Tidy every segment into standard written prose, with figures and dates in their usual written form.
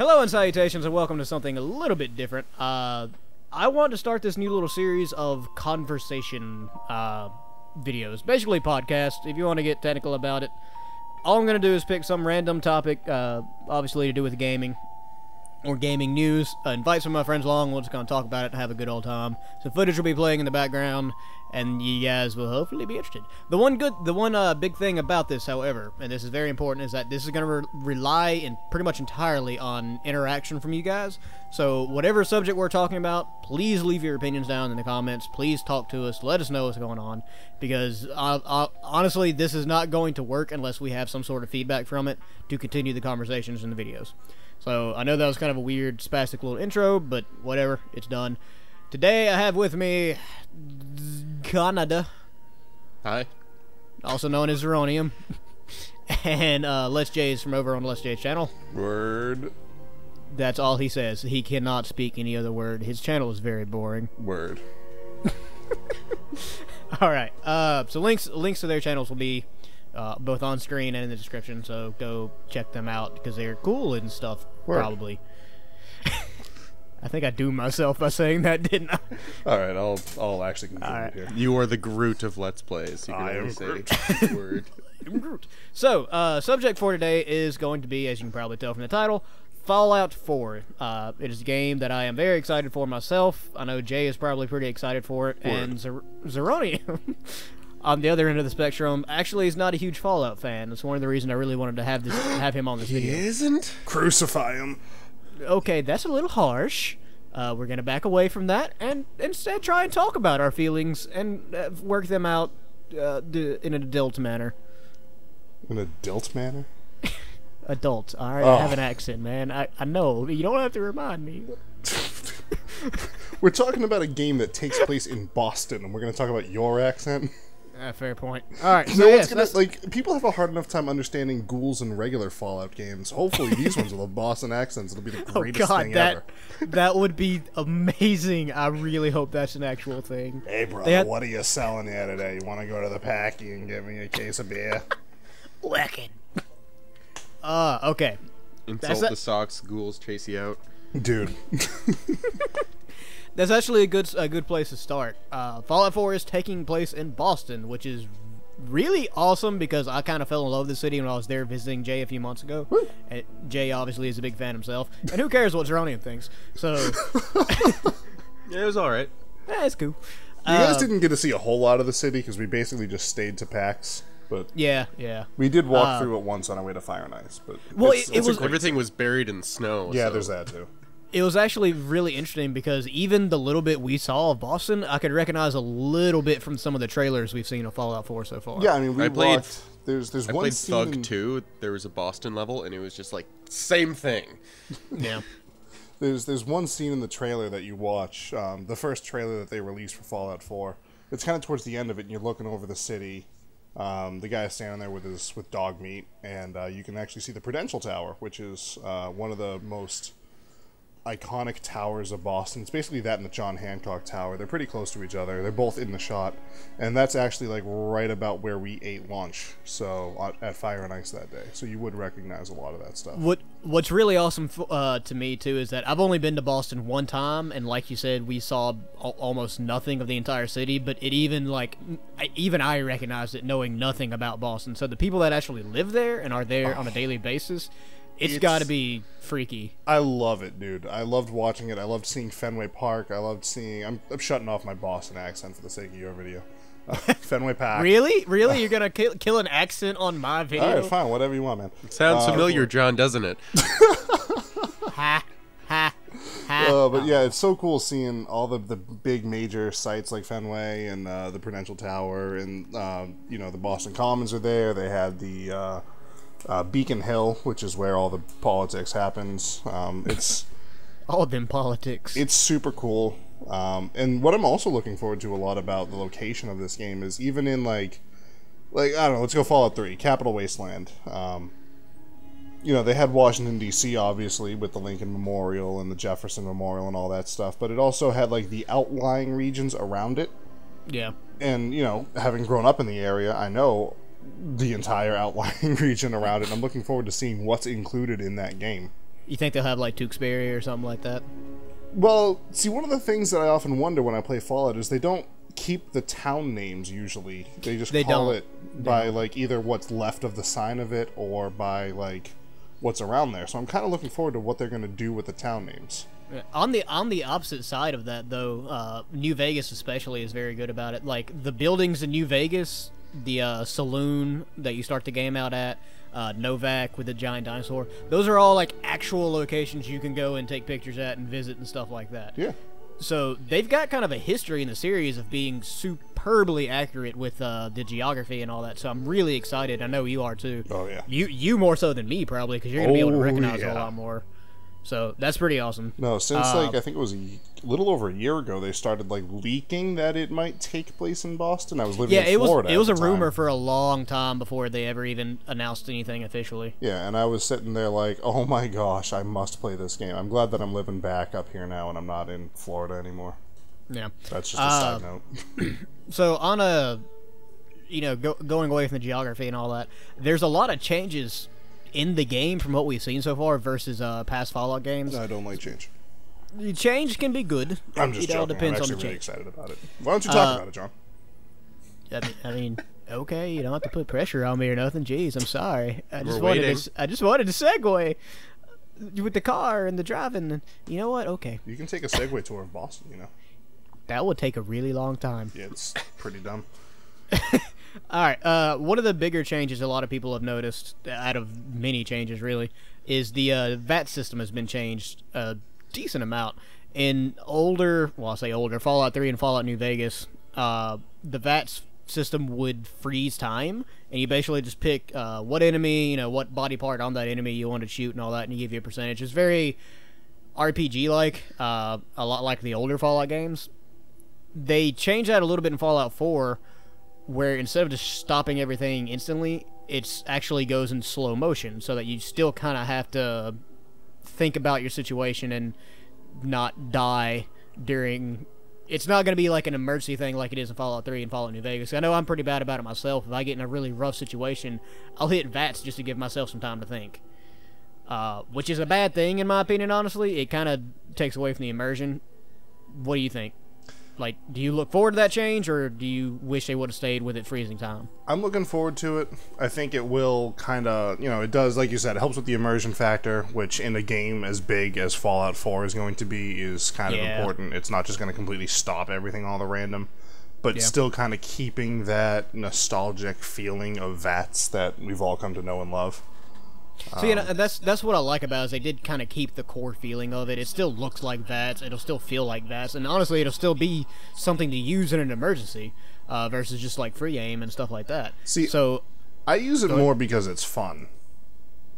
Hello and salutations and welcome to something a little bit different. I want to start this new little series of conversation videos, basically podcasts, if you want to get technical about it. All I'm going to do is pick some random topic, obviously to do with gaming or gaming news, invite some of my friends along, we'll just kind of talk about it and have a good old time. So footage will be playing in the background, and you guys will hopefully be interested. The one big thing about this, however, and this is very important, is that this is going to rely pretty much entirely on interaction from you guys. So whatever subject we're talking about, please leave your opinions down in the comments. Please talk to us. Let us know what's going on, because honestly, this is not going to work unless we have some sort of feedback from it to continue the conversations in the videos. So I know that was kind of a weird, spastic little intro, but whatever, it's done. Today I have with me Canada. Hi. Also known as Zronium. And LetsJays from over on the LetsJays channel. Word. That's all he says. He cannot speak any other word. His channel is very boring. Word. Alright, so links to their channels will be both on screen and in the description, so go check them out because they're cool and stuff. Word. Probably. I think I doomed myself by saying that, didn't I? Alright, I'll actually contribute here. You are the Groot of Let's Plays. You can I am say Groot. Word. I am Groot. So, subject for today is going to be, as you can probably tell from the title, Fallout 4. It is a game that I am very excited for myself. I know Jay is probably pretty excited for it. Word. And Zronium, on the other end of the spectrum, actually is not a huge Fallout fan. That's one of the reasons I really wanted to have him on this video. He isn't? Crucify him. Okay, that's a little harsh. We're going to back away from that and instead try and talk about our feelings and work them out in an adult manner. An adult manner? Adult. Alright, I have an accent, man. I know. You don't have to remind me. We're talking about a game that takes place in Boston, and we're going to talk about your accent? Fair point. Alright, so yes, like, people have a hard enough time understanding ghouls in regular Fallout games. Hopefully these ones will have Boston accents. It'll be the greatest thing ever. That would be amazing. I really hope that's an actual thing. Hey, brother, what are you selling here today? You want to go to the Packy and get me a case of beer? Whacking. Okay. Insult the socks, ghouls chase you out. Dude. That's actually a good place to start. Fallout 4 is taking place in Boston, which is really awesome because I kind of fell in love with the city when I was there visiting Jay a few months ago. And Jay obviously is a big fan himself, and who cares what Zronium thinks? So yeah, it was all right. It's cool. You guys didn't get to see a whole lot of the city because we basically just stayed to PAX. But yeah, we did walk through it once on our way to Fire and Ice. But well, it was everything was buried in snow. Yeah, so. there's that too. It was actually really interesting because even the little bit we saw of Boston, I could recognize a little bit from some of the trailers we've seen of Fallout 4 so far. Yeah, I mean, I played Thug 2. There was a Boston level, and it was just like same thing. Yeah. There's one scene in the trailer that you watch, the first trailer that they released for Fallout 4. It's kind of towards the end of it, and you're looking over the city. The guy is standing there with dog meat, and you can actually see the Prudential Tower, which is one of the most iconic towers of Boston. It's basically that and the John Hancock Tower. They're pretty close to each other. They're both in the shot, and that's actually like right about where we ate lunch. So at Fire and Ice that day. So you would recognize a lot of that stuff. What's really awesome to me too is that I've only been to Boston one time, and like you said, we saw almost nothing of the entire city. But it even I recognized it knowing nothing about Boston. So the people that actually live there and are there on a daily basis. It's got to be freaky. I love it, dude. I loved watching it. I loved seeing Fenway Park. I loved seeing... I'm shutting off my Boston accent for the sake of your video. Fenway Park. Really? Really? You're going to kill an accent on my video? All right, fine. Whatever you want, man. It sounds familiar, John, doesn't it? Ha, ha, ha. But yeah, it's so cool seeing all the big major sites like Fenway and the Prudential Tower and, you know, the Boston Commons are there. They had the... Beacon Hill, which is where all the politics happens. It's all them politics. It's super cool. And what I'm also looking forward to a lot about the location of this game is even in like I don't know, let's go Fallout 3, Capital Wasteland. You know, they had Washington D.C. obviously with the Lincoln Memorial and the Jefferson Memorial and all that stuff, but it also had like the outlying regions around it. Yeah. And you know, having grown up in the area, I know the entire outlying region around it. I'm looking forward to seeing what's included in that game. You think they'll have like Tewksbury or something like that? Well, see, one of the things that I often wonder when I play Fallout is they don't keep the town names usually. They just call it by like either what's left of the sign of it or by like what's around there. So I'm kind of looking forward to what they're going to do with the town names. On the opposite side of that, though, New Vegas especially is very good about it. Like the buildings in New Vegas, the saloon that you start the game out at, Novak with the giant dinosaur. Those are all like actual locations you can go and take pictures at and visit and stuff like that. Yeah. So they've got kind of a history in the series of being superbly accurate with the geography and all that. So I'm really excited. I know you are too. Oh yeah. You more so than me probably because you're gonna be able to recognize it a lot more. So that's pretty awesome. No, since like I think it was a little over a year ago, they started like leaking that it might take place in Boston. I was living in Florida. It was a rumor for a long time before they ever even announced anything officially. Yeah, and I was sitting there like, oh my gosh, I must play this game. I'm glad that I'm living back up here now and I'm not in Florida anymore. Yeah, that's just a side note. So on a, going away from the geography and all that, there's a lot of changes in the game from what we've seen so far versus past Fallout games. I don't like change. Change can be good. I'm just joking. All depends I'm actually on the really excited about it. Why don't you talk about it, John? I mean, okay, you don't have to put pressure on me or nothing. Jeez, I'm sorry. I just wanted to segue with the car and the driving. You know what? Okay. You can take a Segway tour of Boston. That would take a really long time. Yeah, it's pretty dumb. Alright, one of the bigger changes a lot of people have noticed, out of many changes really, is the VATS system has been changed a decent amount. In Fallout 3 and Fallout New Vegas, the VATS system would freeze time, and you basically just pick what enemy, what body part on that enemy you want to shoot and all that, and you give you a percentage. It's very RPG-like, a lot like the older Fallout games. They changed that a little bit in Fallout 4, where instead of just stopping everything instantly, it actually goes in slow motion, so that you still kind of have to think about your situation and not die during... It's not going to be like an emergency thing like it is in Fallout 3 and Fallout New Vegas. I know I'm pretty bad about it myself. If I get in a really rough situation, I'll hit VATS just to give myself some time to think. Which is a bad thing, in my opinion, honestly. It kind of takes away from the immersion. What do you think? Like, do you look forward to that change, or do you wish they would have stayed with it freezing time? I'm looking forward to it. I think it will kind of, it does, like you said, it helps with the immersion factor, which in a game as big as Fallout 4 is going to be is kind of important. It's not just going to completely stop everything all the random, but still kind of keeping that nostalgic feeling of VATS that we've all come to know and love. So that's what I like about it, is they did kind of keep the core feeling of it. It still looks like VATS, it'll still feel like VATS, and honestly, it'll still be something to use in an emergency, versus just like free aim and stuff like that. See, so I use it more because it's fun.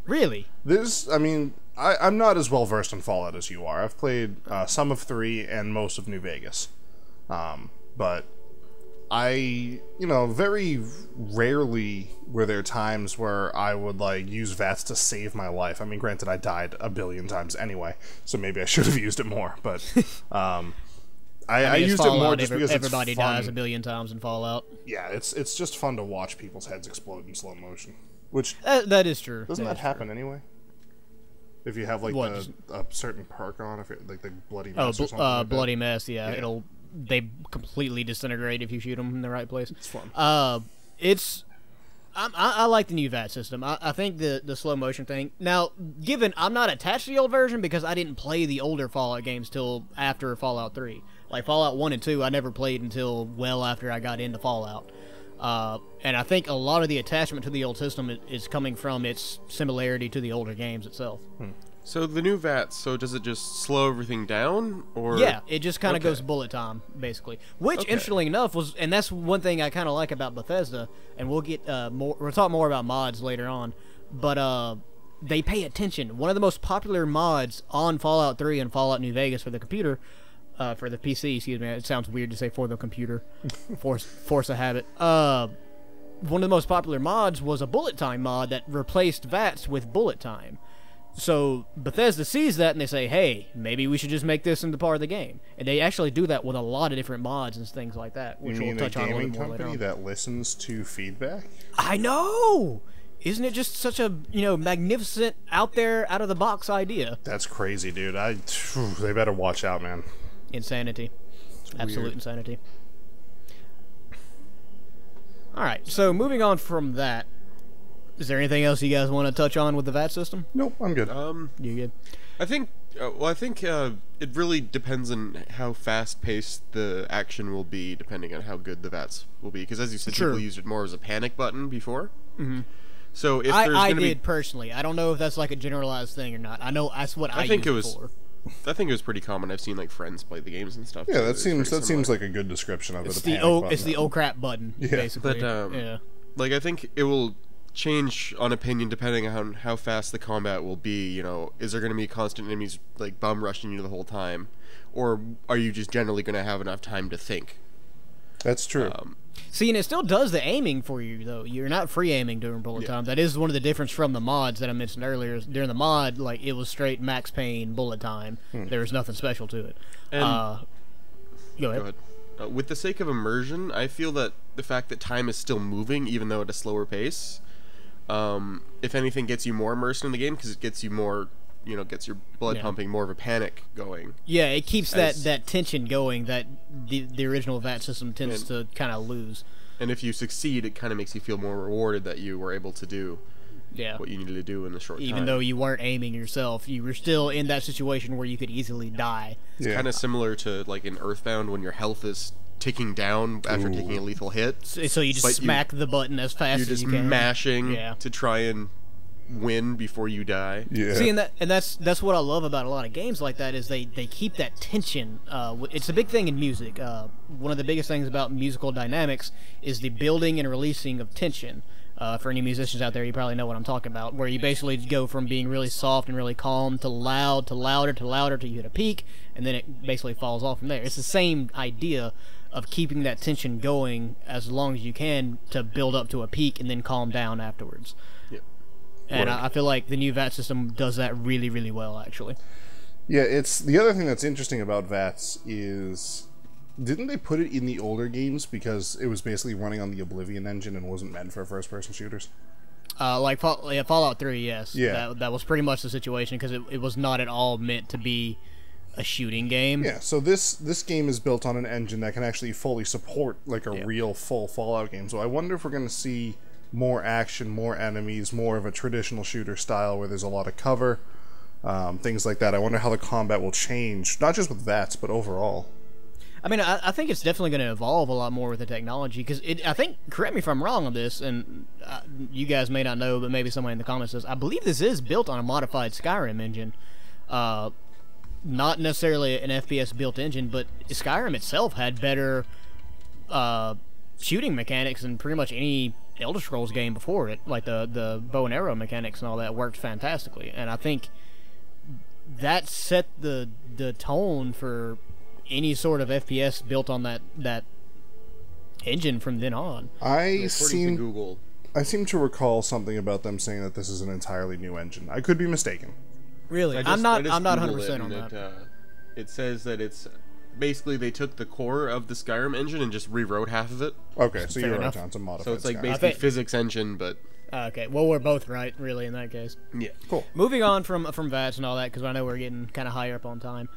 Really? I'm not as well versed in Fallout as you are. I've played some of 3 and most of New Vegas, but I, very rarely were there times where I would, use VATS to save my life. I mean, granted, I died a billion times anyway, so maybe I should have used it more, but, I used it more just because everybody it's fun. dies a billion times in Fallout. Yeah, it's just fun to watch people's heads explode in slow motion, which... that is true. Doesn't that happen anyway? If you have, a certain perk on, if it, the Bloody Mess or something like Bloody Mess, yeah. They completely disintegrate if you shoot them in the right place. It's fun. I like the new VAT system. I think the slow motion thing. Now, given I'm not attached to the old version because I didn't play the older Fallout games till after Fallout 3. Like Fallout 1 and 2, I never played until well after I got into Fallout. And I think a lot of the attachment to the old system is coming from its similarity to the older games itself. So the new VATS, does it just slow everything down, or? Yeah, it just kind of goes bullet time, basically. Which, interestingly enough, and that's one thing I kind of like about Bethesda, and we'll get we'll talk more about mods later on, but they pay attention. One of the most popular mods on Fallout 3 and Fallout New Vegas for the computer, for the PC, excuse me, it sounds weird to say for the computer, force a habit. One of the most popular mods was a bullet time mod that replaced VATS with bullet time. So Bethesda sees that and they say, hey, maybe we should just make this into part of the game. And they actually do that with a lot of different mods and things like that, which we'll touch on a little more later on. You mean a gaming company that listens to feedback? I know! Isn't it just such a, magnificent, out there, out of the box idea? That's crazy, dude. They better watch out, man. Insanity. Absolute insanity. Alright, so moving on from that, is there anything else you guys want to touch on with the VAT system? Nope, I'm good. You good? I think it really depends on how fast-paced the action will be, depending on how good the VATS will be. Because as you said, people used it more as a panic button before. Mm-hmm. So if I did personally. I don't know if that's like a generalized thing or not. I know that's what I used it for. I think it was pretty common. I've seen like friends play the games and stuff. Yeah, that seems like a good description of it. It's the oh crap button, basically. But yeah, like I think it will change on opinion depending on how fast the combat will be. You know, is there going to be constant enemies like bum rushing you the whole time, or are you just generally going to have enough time to think? That's true. See, and it still does the aiming for you, though. You're not free aiming during bullet time. That is one of the difference from the mods that I mentioned earlier. During the mod, like, it was straight max pain bullet time. There was nothing special to it. And go ahead. With the sake of immersion, I feel that the fact that time is still moving, even though at a slower pace, if anything, gets you more immersed in the game because it gets you more, gets your blood pumping, more of a panic going. Yeah, it keeps that tension going that the original VAT system tends to kind of lose. And if you succeed, it kind of makes you feel more rewarded that you were able to do what you needed to do in a short time. Even though you weren't aiming yourself, you were still in that situation where you could easily die. It's kind of similar to like in Earthbound when your health is ticking down after taking a lethal hit. So you just smack the button as fast as you can. You're just mashing to try and win before you die. Yeah. See, and that's what I love about a lot of games like that is they keep that tension. It's a big thing in music. One of the biggest things about musical dynamics is the building and releasing of tension. For any musicians out there, you probably know what I'm talking about, where you basically go from being really soft and really calm to loud to louder to louder till you hit a peak, and then it basically falls off from there. It's the same idea of keeping that tension going as long as you can to build up to a peak and then calm down afterwards. Yep. And I feel like the new VAT system does that really, really well, actually. Yeah, it's the other thing that's interesting about VATS is, didn't they put it in the older games because it was basically running on the Oblivion engine and wasn't meant for first-person shooters? Like Fallout 3, yes. Yeah. That was pretty much the situation because it was not at all meant to be a shooting game. Yeah, so this game is built on an engine that can actually fully support like a real full Fallout game. So I wonder if we're going to see more action, more enemies, more of a traditional shooter style where there's a lot of cover, things like that. I wonder how the combat will change, not just with VATS, but overall. I mean, I think it's definitely going to evolve a lot more with the technology, because I think, correct me if I'm wrong on this, and you guys may not know, but maybe somebody in the comments says, I believe this is built on a modified Skyrim engine. Not necessarily an FPS-built engine, but Skyrim itself had better shooting mechanics than pretty much any Elder Scrolls game before it. Like the bow and arrow mechanics and all that worked fantastically, and I think that set the tone for any sort of FPS built on that engine from then on. I seem to recall something about them saying that this is an entirely new engine. I could be mistaken. Really, I'm not 100% on that. It says that it's basically they took the core of the Skyrim engine and just rewrote half of it. Okay, so you're right, John. It's a modified. So it's like basically physics engine, but okay. Well, we're both right, really, in that case. Yeah, cool. Moving on from VATS and all that, because I know we're getting kind of higher up on time.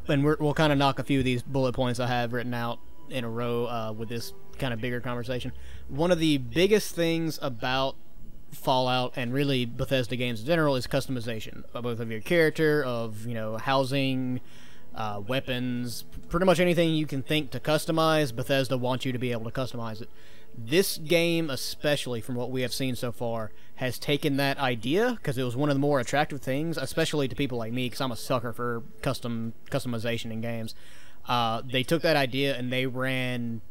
And we'll kind of knock a few of these bullet points I have written out in a row with this kind of bigger conversation. One of the biggest things about Fallout and really Bethesda games in general is customization, both of your character, of housing, weapons, pretty much anything you can think to customize. Bethesda wants you to be able to customize it. This game, especially from what we have seen so far, has taken that idea, because it was one of the more attractive things, especially to people like me, because I'm a sucker for customization in games. They took that idea and they ran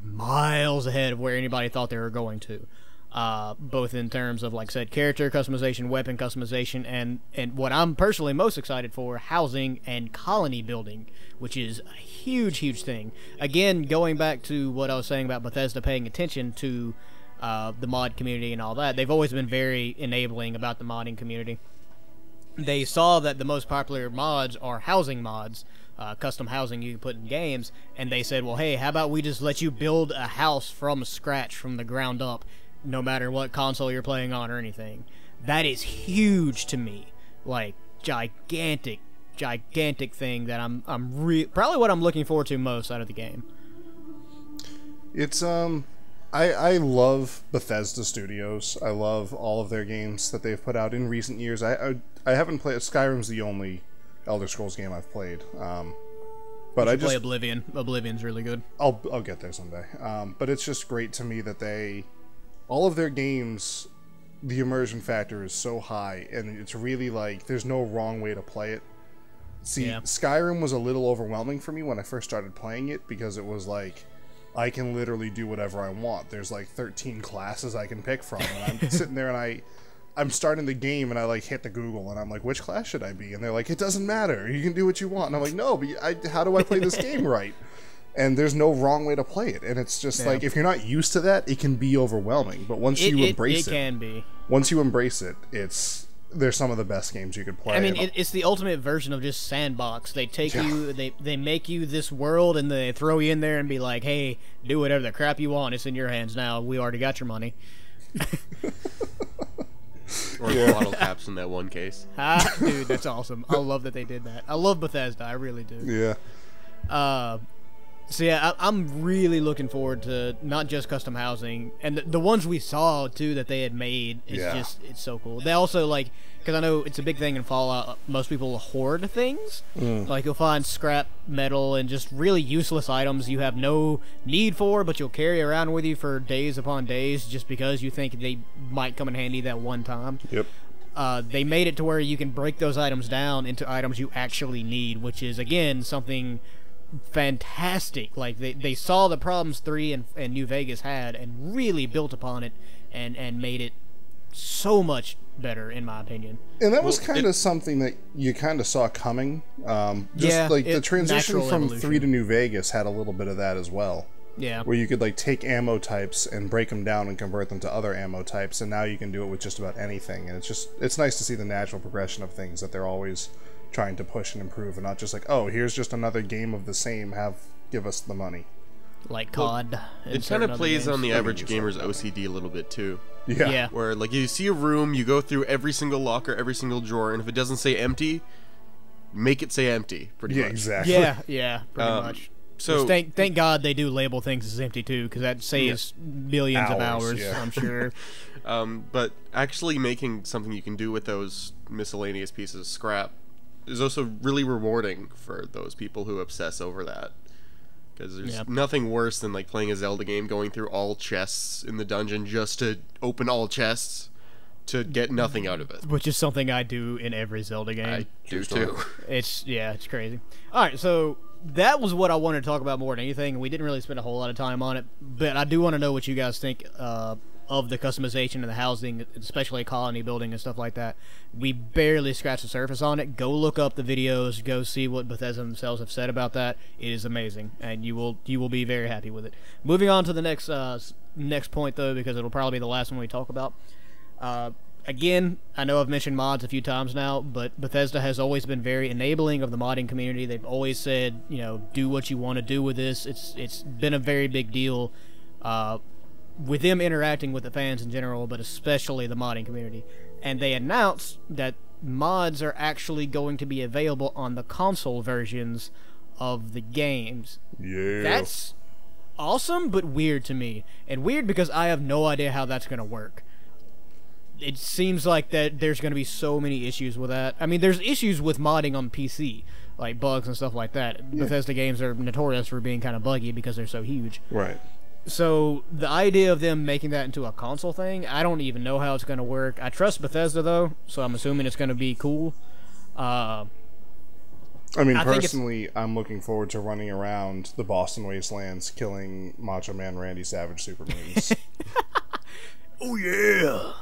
miles ahead of where anybody thought they were going to. Both in terms of, like I said, character customization, weapon customization, and what I'm personally most excited for, housing and colony building, which is a huge, huge thing. Again, going back to what I was saying about Bethesda paying attention to the mod community and all that, they've always been very enabling about the modding community. They saw that the most popular mods are housing mods, custom housing you can put in games, and they said, well, hey, how about we just let you build a house from scratch, from the ground up, no matter what console you're playing on or anything. That is huge to me. Like, gigantic thing that I'm probably what I'm looking forward to most out of the game. It's I love Bethesda Studios. I love all of their games that they've put out in recent years. I haven't played Skyrim's the only Elder Scrolls game I've played. But I just play Oblivion. Oblivion's really good. I'll get there someday. But it's just great to me that all of their games, the immersion factor is so high, and it's really like there's no wrong way to play it. See, Skyrim was a little overwhelming for me when I first started playing it, because it was like, I can literally do whatever I want. There's like 13 classes I can pick from, and I'm sitting there and I'm starting the game and I like hit the Google and I'm like, which class should I be? And they're like, it doesn't matter. You can do what you want. And I'm like, no, but how do I play this game right? And there's no wrong way to play it. And it's just like, if you're not used to that, it can be overwhelming. But once you embrace it, it can be. Once you embrace it, they're some of the best games you could play. I mean, it's the ultimate version of just sandbox. They take you, they make you this world, and they throw you in there and be like, hey, do whatever the crap you want. It's in your hands now. We already got your money. Or bottle caps in that one case. Dude, that's awesome. I love that they did that. I love Bethesda. I really do. Yeah. So yeah, I'm really looking forward to not just custom housing, and the ones we saw too that they had made. It's so cool. They also because I know it's a big thing in Fallout. Most people hoard things. Like you'll find scrap metal and just really useless items you have no need for, but you'll carry around with you for days upon days just because you think they might come in handy that one time. Yep. They made it to where you can break those items down into items you actually need, which is again something fantastic. Like they saw the problems 3 and New Vegas had and really built upon it and made it so much better, in my opinion. And that was kind of something that you kind of saw coming. The transition from 3 to New Vegas had a little bit of that as well. Yeah. Where you could take ammo types and break them down and convert them to other ammo types, and now you can do it with just about anything. And it's nice to see the natural progression of things, that they're always trying to push and improve, and not just like, oh, here's just another game of the same, give us the money. Like COD. It kind of plays on the average gamer's OCD a little bit too. Yeah. Where you see a room, you go through every single locker, every single drawer, and if it doesn't say empty, make it say empty, pretty much. Exactly. Yeah, pretty much. So thank God they do label things as empty too, because that saves millions of hours, I'm sure. But actually making something you can do with those miscellaneous pieces of scrap is also really rewarding for those people who obsess over that. Because there's nothing worse than playing a Zelda game, going through all chests in the dungeon just to open all chests to get nothing out of it. Which is something I do in every Zelda game. I do too. It's crazy. Alright, so that was what I wanted to talk about more than anything. We didn't really spend a whole lot of time on it, but I do want to know what you guys think of the customization and the housing, especially colony building and stuff like that. We barely scratched the surface on it. Go look up the videos. Go see what Bethesda themselves have said about that. It is amazing, and you will be very happy with it. Moving on to the next point, though, because it'll probably be the last one we talk about. Again, I know I've mentioned mods a few times now, but Bethesda has always been very enabling of the modding community. They've always said, do what you want to do with this. It's been a very big deal with them interacting with the fans in general, but especially the modding community. And they announced that mods are actually going to be available on the console versions of the games. Yeah. That's awesome, but weird to me. And weird because I have no idea how that's going to work. It seems like that there's going to be so many issues with that. I mean, there's issues with modding on PC, like bugs and stuff like that. Yeah. Bethesda games are notorious for being kind of buggy because they're so huge. Right. So the idea of them making that into a console thing, I don't even know how it's going to work. I trust Bethesda, though, so I'm assuming it's going to be cool. I mean, personally, I'm looking forward to running around the Boston Wastelands killing Macho Man Randy Savage Supermoons. Oh, yeah.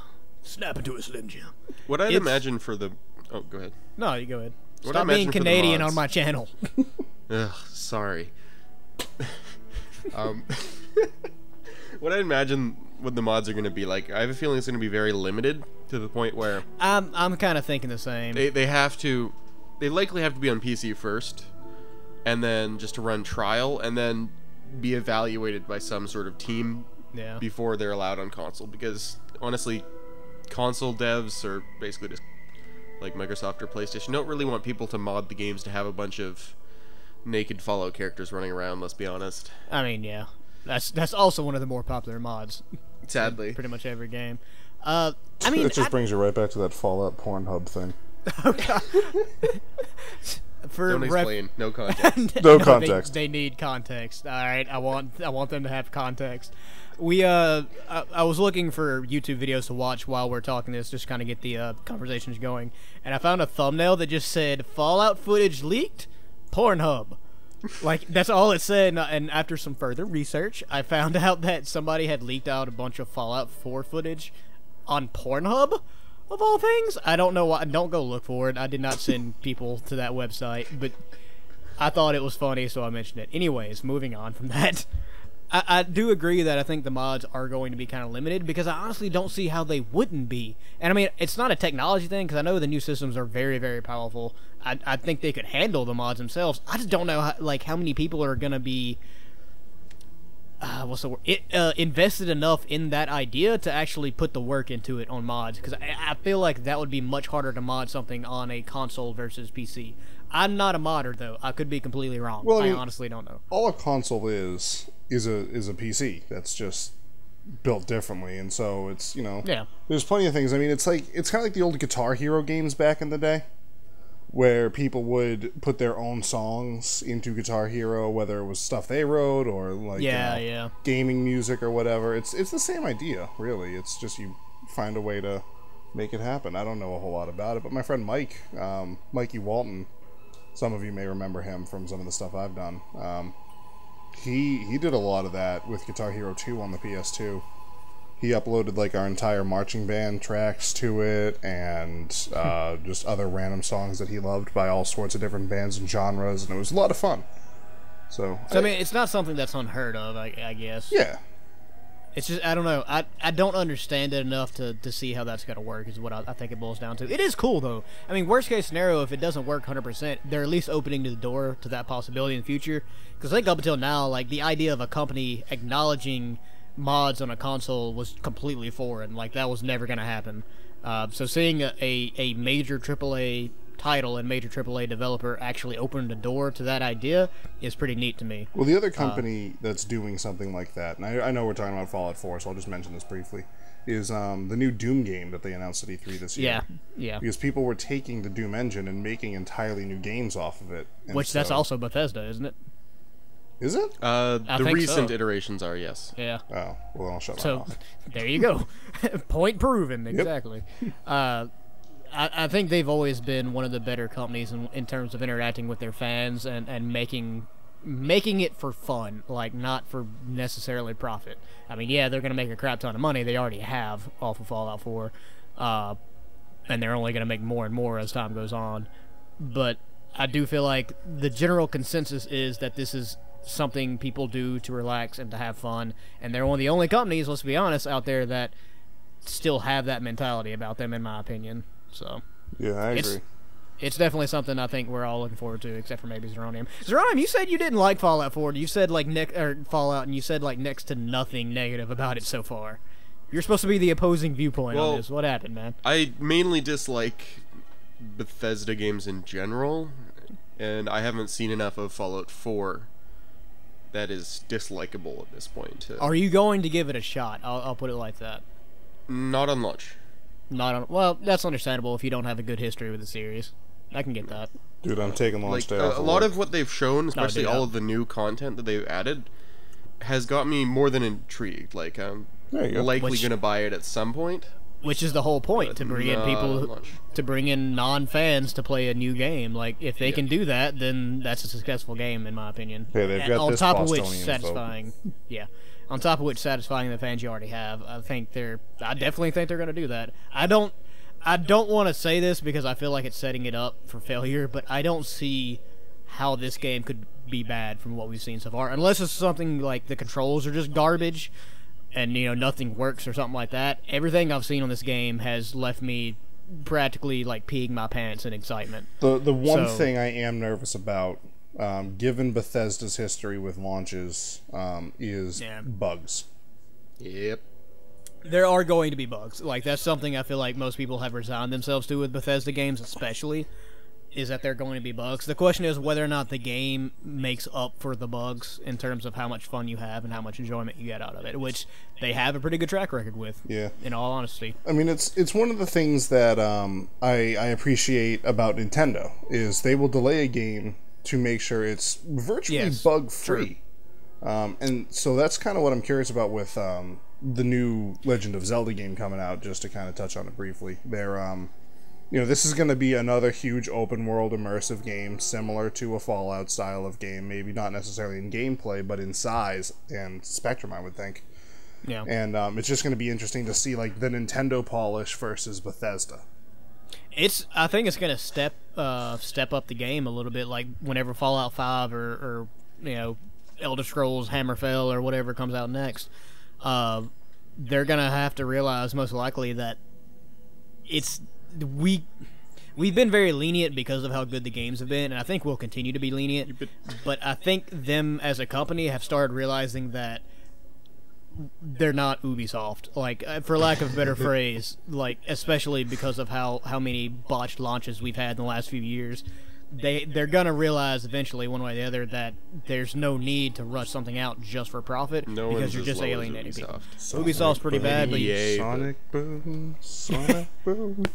Snap into a Slim Jim. What I'd imagine for the... Oh, go ahead. No, you go ahead. Stop being Canadian on my channel. Ugh, sorry. What I imagine what the mods are going to be like, I have a feeling it's going to be very limited to the point where... I'm kind of thinking the same. They likely have to be on PC first, and then just to run trial, and then be evaluated by some sort of team before they're allowed on console, because honestly, console devs are basically just like Microsoft or PlayStation don't really want people to mod the games to have a bunch of naked Fallout characters running around. Let's be honest. I mean, yeah, that's also one of the more popular mods. Sadly, pretty much every game. I mean, it just brings you right back to that Fallout Pornhub thing. Oh God. Don't explain. No context. No context. They need context. All right, I want them to have context. I was looking for YouTube videos to watch while we're talking this, just kind of get the conversations going, and I found a thumbnail that just said Fallout footage leaked, Pornhub. Like, that's all it said, and after some further research, I found out that somebody had leaked out a bunch of Fallout 4 footage on Pornhub, of all things. I don't know why. Don't go look for it. I did not send people to that website, but I thought it was funny, so I mentioned it. Anyways, moving on from that. I do agree that I think the mods are going to be kind of limited, because I honestly don't see how they wouldn't be. And I mean, it's not a technology thing, because I know the new systems are very, very powerful. I think they could handle the mods themselves. I just don't know how many people are going to be invested enough in that idea to actually put the work into it on mods, because I feel like that would be much harder to mod something on a console versus PC. I'm not a modder, though. I could be completely wrong. Well, I mean, honestly don't know. All a console is a PC that's just built differently, and so it's, you know, there's plenty of things. I mean, it's kind of like the old Guitar Hero games back in the day, where people would put their own songs into Guitar Hero, whether it was stuff they wrote or like gaming music or whatever. It's the same idea, really. It's just you find a way to make it happen. I don't know a whole lot about it, but my friend Mike, Mikey Walton, some of you may remember him from some of the stuff I've done. He did a lot of that with Guitar Hero 2 on the PS2. He uploaded like our entire marching band tracks to it, and just other random songs that he loved by all sorts of different bands and genres, and it was a lot of fun. So I mean, it's not something that's unheard of, I guess. Yeah. It's just, I don't know. I don't understand it enough to see how that's going to work, is what I think it boils down to. It is cool, though. I mean, worst case scenario, if it doesn't work 100%, they're at least opening the door to that possibility in the future. Because I think up until now, like, the idea of a company acknowledging mods on a console was completely foreign. Like, that was never going to happen. So seeing a major AAA title and major AAA developer actually open the door to that idea is pretty neat to me. Well, the other company that's doing something like that, and I know we're talking about Fallout 4, so I'll just mention this briefly, is the new Doom game that they announced at E3 this year. Yeah. Because people were taking the Doom engine and making entirely new games off of it. Which, that's also Bethesda, isn't it? Is it? The recent iterations are, yes. Yeah. Oh, well, I'll shut my mouth. There you go. Point proven, exactly. Yep. I think they've always been one of the better companies in terms of interacting with their fans and making it for fun, like, not for necessarily profit. I mean, yeah, they're going to make a crap ton of money. They already have off of Fallout 4, and they're only going to make more and more as time goes on. But I do feel like the general consensus is that this is something people do to relax and to have fun, and they're one of the only companies, let's be honest, out there that still have that mentality about them, in my opinion. So yeah, I agree. It's definitely something I think we're all looking forward to, except for maybe Zronium. Zronium, you said you didn't like Fallout 4. You said like Fallout, and you said like next to nothing negative about it so far. You're supposed to be the opposing viewpoint on this. What happened, man? I mainly dislike Bethesda games in general, and I haven't seen enough of Fallout 4 that is dislikable at this point. Are you going to give it a shot? I'll put it like that. Not on launch. Well, that's understandable if you don't have a good history with the series. I can get that. Dude, I'm taking launch day off. A lot of what they've shown, especially all of the new content that they've added, has got me more than intrigued. Like, I'm likely going to buy it at some point. Which is the whole point, to bring in people, to bring in non-fans to play a new game. Like, if they can do that, then that's a successful game, in my opinion. Yeah, they've got on this top of which Bostonian satisfying. Yeah. On top of which satisfying the fans you already have. I definitely think they're going to do that. I don't want to say this because I feel like it's setting it up for failure, but I don't see how this game could be bad from what we've seen so far, unless it's something like the controls are just garbage and, you know, nothing works or something like that. Everything I've seen on this game has left me practically like peeing my pants in excitement. The one thing I am nervous about, given Bethesda's history with launches, is bugs. Yep. There are going to be bugs. Like, that's something I feel like most people have resigned themselves to with Bethesda games, especially, is that there are going to be bugs. The question is whether or not the game makes up for the bugs in terms of how much fun you have and how much enjoyment you get out of it, which they have a pretty good track record with, in all honesty. I mean, it's one of the things that I appreciate about Nintendo, is they will delay a game to make sure it's virtually bug-free. And so that's kind of what I'm curious about with the new Legend of Zelda game coming out, just to kind of touch on it briefly. They're, this is going to be another huge open-world immersive game, similar to a Fallout style of game, maybe not necessarily in gameplay, but in size and spectrum, I would think. Yeah. And it's just going to be interesting to see, like, the Nintendo polish versus Bethesda. I think it's going to step up the game a little bit, like whenever Fallout 5 or Elder Scrolls Hammerfell or whatever comes out next. They're gonna have to realize most likely that we've been very lenient because of how good the games have been, and I think we'll continue to be lenient. But I think them as a company have started realizing that they're not Ubisoft, like, for lack of a better phrase, like, especially because of how many botched launches we've had in the last few years. They're gonna realize eventually, one way or the other, that there's no need to rush something out just for profit, because you're just alienating people. Ubisoft's pretty bad, but Sonic Boom, Sonic Boom.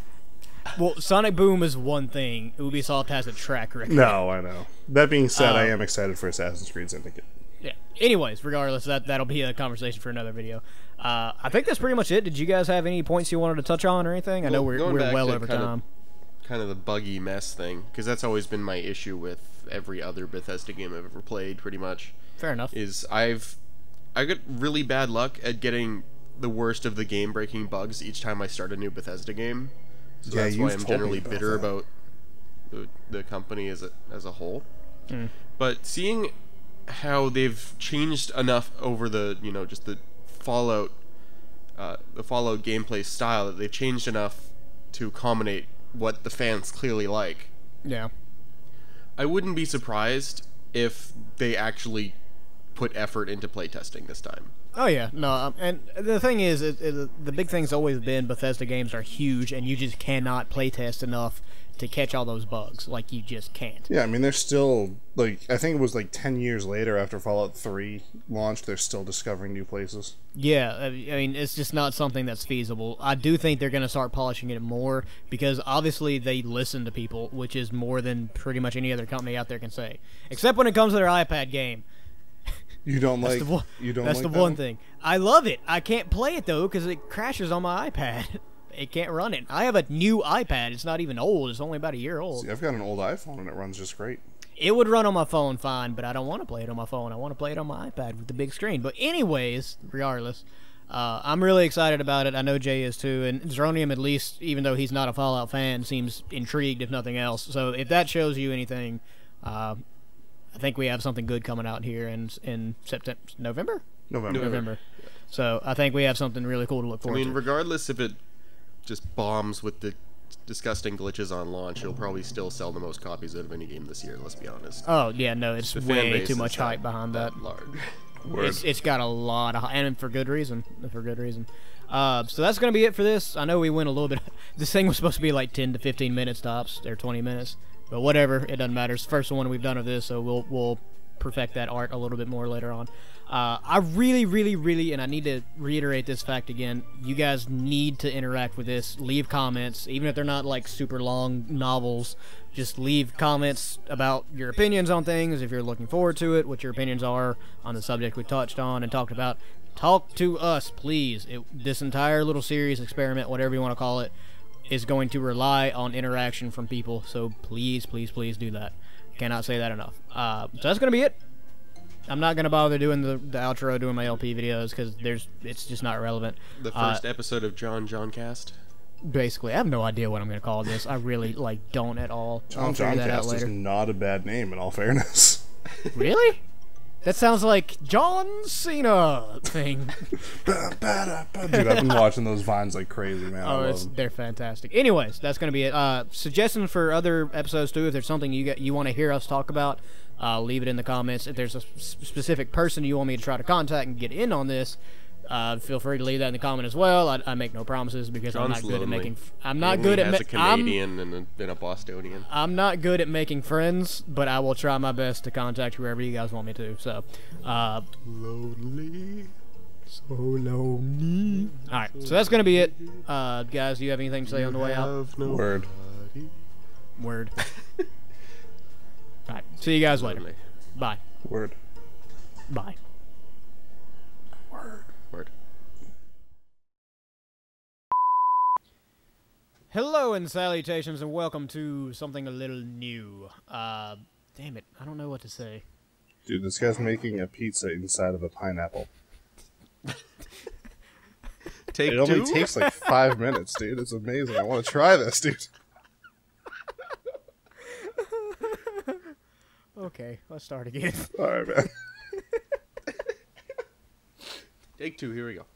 Well, Sonic Boom is one thing. Ubisoft has a track record. No, I know. That being said, I am excited for Assassin's Creed Syndicate. Yeah. Anyways, regardless, that'll be a conversation for another video. I think that's pretty much it. Did you guys have any points you wanted to touch on or anything? I know we're well over time. Kind of the buggy mess thing, because that's always been my issue with every other Bethesda game I've ever played, pretty much. Fair enough. Is I got really bad luck at getting the worst of the game-breaking bugs each time I start a new Bethesda game. So that's why I'm generally bitter about the company as a whole. But seeing how they've changed enough over the just the Fallout gameplay style, that they've changed enough to accommodate what the fans clearly like. Yeah. I wouldn't be surprised if they actually put effort into playtesting this time. Oh yeah, no, and the thing is, the big thing's always been Bethesda games are huge, and you just cannot playtest enough to catch all those bugs. Like, you just can't. Yeah, I mean, they're still, like, I think it was like 10 years later after Fallout 3 launched, they're still discovering new places. Yeah, I mean, it's just not something that's feasible. I do think they're going to start polishing it more, because obviously they listen to people, which is more than pretty much any other company out there can say. Except when it comes to their iPad game. You don't that's like That's the one thing. I love it. I can't play it, though, because it crashes on my iPad. It can't run it. I have a new iPad. It's not even old. It's only about a year old. See, I've got an old iPhone, and it runs just great. It would run on my phone fine, but I don't want to play it on my phone. I want to play it on my iPad with the big screen. But anyways, regardless, I'm really excited about it. I know Jay is too, and Zronium, at least, even though he's not a Fallout fan, seems intrigued, if nothing else. So if that shows you anything, I think we have something good coming out here in September, November. So I think we have something really cool to look forward to. I mean, regardless if it just bombs with the disgusting glitches on launch, it'll probably still sell the most copies out of any game this year, let's be honest. Oh, yeah, no, it's way too much hype behind that. It's got a lot of hype, and for good reason. So that's going to be it for this. I know we went a little bit. This thing was supposed to be like 10 to 15 minutes tops, or 20 minutes. But whatever, it doesn't matter. It's the first one we've done of this, so we'll perfect that art a little bit more later on. I really, and I need to reiterate this fact again, you guys need to interact with this. Leave comments, even if they're not like super long novels. Just leave comments about your opinions on things, if you're looking forward to it, what your opinions are on the subject we touched on and talked about. Talk to us, please. This entire little series, experiment, whatever you want to call it, is going to rely on interaction from people, so please do that. Cannot say that enough. So that's going to be it. I'm not going to bother doing the outro, doing my LP videos, because it's just not relevant. The first episode of Johncast? Basically. I have no idea what I'm going to call this. I really, don't at all. Johncast is not a bad name, in all fairness. Really? That sounds like John Cena thing. Dude, I've been watching those vines like crazy, man. Oh, they're fantastic. Anyways, that's going to be it. Suggestions for other episodes, too. If there's something you want to hear us talk about, leave it in the comments. If there's a specific person you want me to try to contact and get in on this, Feel free to leave that in the comment as well. I make no promises because I'm John's not good at lonely. making. I'm not good at. As a Canadian and a Bostonian. I'm not good at making friends, but I will try my best to contact whoever you guys want me to. So, Lonely. so lonely. All right, so that's gonna be it. Guys, do you have anything to say on the way out? No Word. Word. All right, see you guys later. Lonely. Bye. Word. Bye. Word. Hello and salutations and welcome to something a little new. Damn it, I don't know what to say. Dude, this guy's making a pizza inside of a pineapple. Take It only two? takes like 5 minutes, dude. It's amazing. I want to try this, dude. Okay, let's start again. Alright, man. Take two. Here we go.